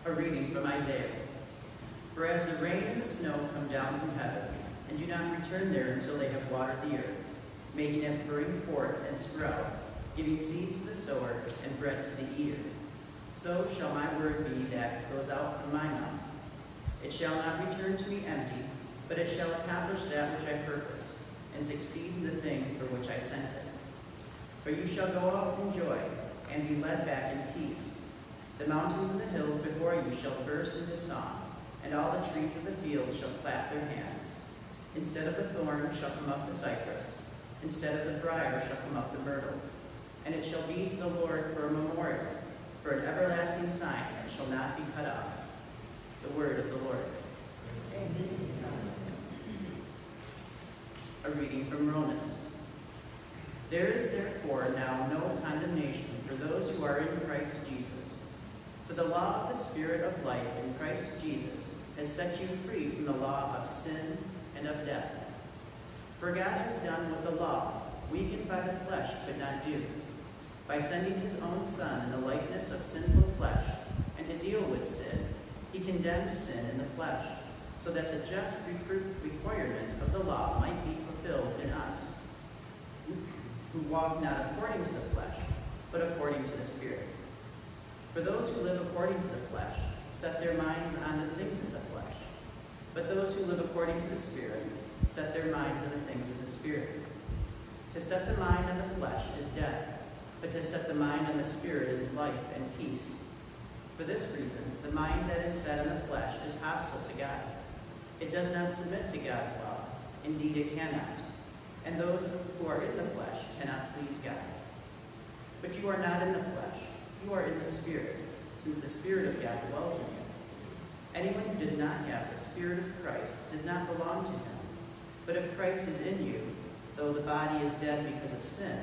A reading from Isaiah. For as the rain and the snow come down from heaven, and do not return there until they have watered the earth, making it bring forth and sprout, giving seed to the sower and bread to the eater, so shall my word be that goes out from my mouth. It shall not return to me empty, but it shall accomplish that which I purpose, and succeed in the thing for which I sent it. For you shall go out in joy, and be led back in peace. The mountains and the hills before you shall burst into song, and all the trees of the field shall clap their hands. Instead of the thorn shall come up the cypress, instead of the briar shall come up the myrtle. And it shall be to the Lord for a memorial, for an everlasting sign that shall not be cut off. The word of the Lord. A reading from Romans. There is therefore now no condemnation for those who are in Christ Jesus. For the law of the Spirit of life in Christ Jesus has set you free from the law of sin and of death. For God has done what the law, weakened by the flesh, could not do, by sending his own Son in the likeness of sinful flesh, and to deal with sin, he condemned sin in the flesh, so that the just requirement of the law might be fulfilled in us, who walk not according to the flesh, but according to the Spirit. For those who live according to the flesh set their minds on the things of the flesh, but those who live according to the Spirit set their minds on the things of the Spirit. To set the mind on the flesh is death, but to set the mind on the Spirit is life and peace. For this reason, the mind that is set on the flesh is hostile to God. It does not submit to God's law. Indeed, it cannot. And those who are in the flesh cannot please God. But you are not in the flesh. You are in the Spirit, since the Spirit of God dwells in you. Anyone who does not have the Spirit of Christ does not belong to him. But if Christ is in you, though the body is dead because of sin,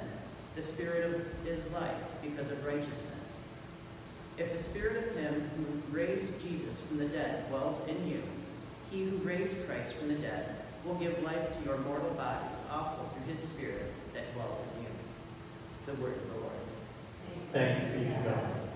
the Spirit is life because of righteousness. If the Spirit of him who raised Jesus from the dead dwells in you, he who raised Christ from the dead will give life to your mortal bodies also through his Spirit that dwells in you. The word of the Lord. Thanks be to God.